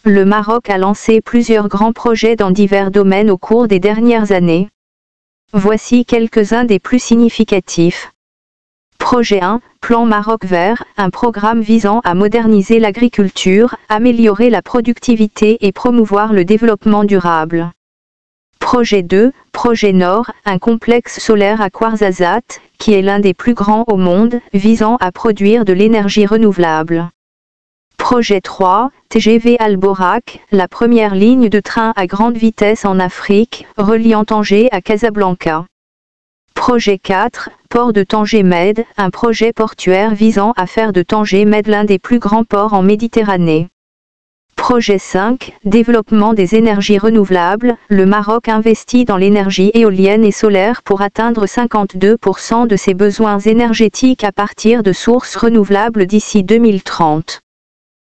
Le Maroc a lancé plusieurs grands projets dans divers domaines au cours des dernières années. Voici quelques-uns des plus significatifs. Projet 1, Plan Maroc Vert, un programme visant à moderniser l'agriculture, améliorer la productivité et promouvoir le développement durable. Projet 2, Projet Nord, un complexe solaire à Ouarzazate, qui est l'un des plus grands au monde, visant à produire de l'énergie renouvelable. Projet 3, TGV Alborak, la première ligne de train à grande vitesse en Afrique, reliant Tanger à Casablanca. Projet 4, Port de Tanger-Med, un projet portuaire visant à faire de Tanger-Med l'un des plus grands ports en Méditerranée. Projet 5, Développement des énergies renouvelables, le Maroc investit dans l'énergie éolienne et solaire pour atteindre 52% de ses besoins énergétiques à partir de sources renouvelables d'ici 2030.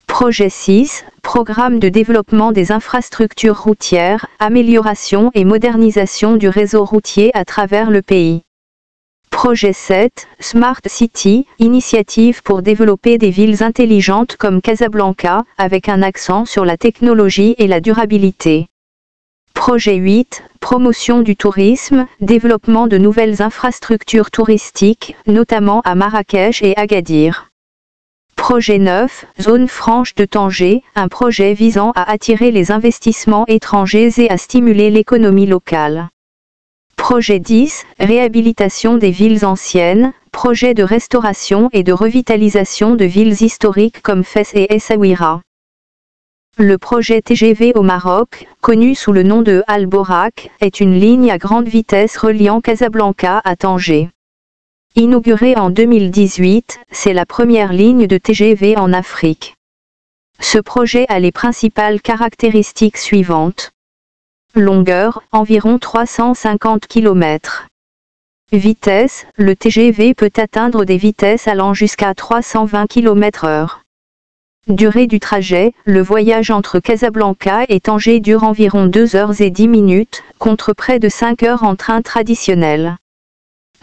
Projet 6, Programme de développement des infrastructures routières, amélioration et modernisation du réseau routier à travers le pays. Projet 7, Smart City, initiative pour développer des villes intelligentes comme Casablanca, avec un accent sur la technologie et la durabilité. Projet 8, Promotion du tourisme, développement de nouvelles infrastructures touristiques, notamment à Marrakech et Agadir. Projet 9, Zone franche de Tanger, un projet visant à attirer les investissements étrangers et à stimuler l'économie locale. Projet 10, Réhabilitation des villes anciennes, projet de restauration et de revitalisation de villes historiques comme Fès et Essaouira. Le projet TGV au Maroc, connu sous le nom de Alborak, est une ligne à grande vitesse reliant Casablanca à Tanger. Inaugurée en 2018, c'est la première ligne de TGV en Afrique. Ce projet a les principales caractéristiques suivantes. Longueur, environ 350 km. Vitesse, le TGV peut atteindre des vitesses allant jusqu'à 320 km/h. Durée du trajet, le voyage entre Casablanca et Tanger dure environ 2 heures et 10 minutes, contre près de 5 heures en train traditionnel.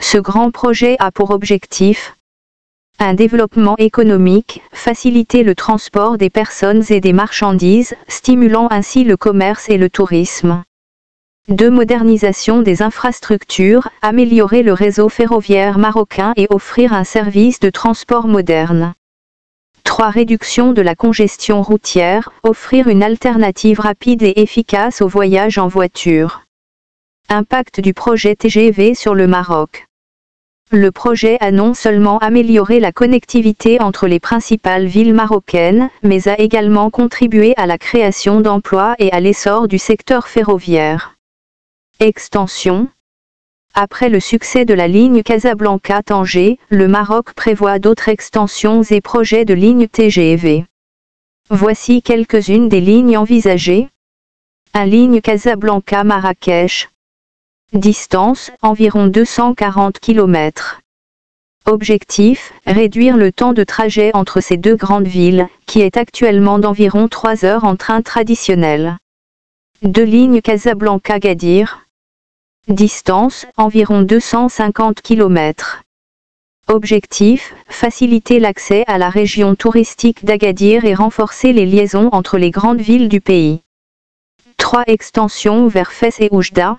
Ce grand projet a pour objectif un développement économique, faciliter le transport des personnes et des marchandises, stimulant ainsi le commerce et le tourisme. 2. Modernisation des infrastructures, améliorer le réseau ferroviaire marocain et offrir un service de transport moderne. 3. Réduction de la congestion routière, offrir une alternative rapide et efficace au voyage en voiture. Impact du projet TGV sur le Maroc. Le projet a non seulement amélioré la connectivité entre les principales villes marocaines, mais a également contribué à la création d'emplois et à l'essor du secteur ferroviaire. Extension. Après le succès de la ligne Casablanca-Tanger, le Maroc prévoit d'autres extensions et projets de lignes TGV. Voici quelques-unes des lignes envisagées. 1. Ligne Casablanca-Marrakech. Distance, environ 240 km. Objectif, réduire le temps de trajet entre ces deux grandes villes, qui est actuellement d'environ 3 heures en train traditionnel. 2. Ligne Casablanca-Agadir. Distance, environ 250 km. Objectif, faciliter l'accès à la région touristique d'Agadir et renforcer les liaisons entre les grandes villes du pays. 3. Extension vers Fès et Oujda.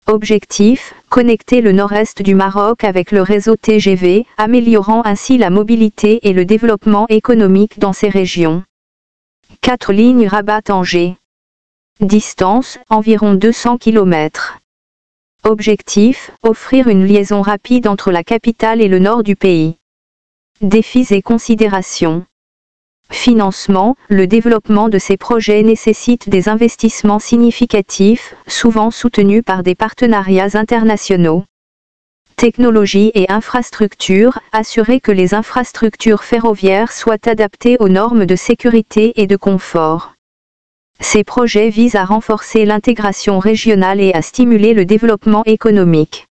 Objectif, connecter le nord-est du Maroc avec le réseau TGV, améliorant ainsi la mobilité et le développement économique dans ces régions. 4. Ligne Rabat-Tanger. Distance, environ 200 km. Objectif, offrir une liaison rapide entre la capitale et le nord du pays. Défis et considérations. Financement, le développement de ces projets nécessite des investissements significatifs, souvent soutenus par des partenariats internationaux. Technologie et infrastructures, assurer que les infrastructures ferroviaires soient adaptées aux normes de sécurité et de confort. Ces projets visent à renforcer l'intégration régionale et à stimuler le développement économique.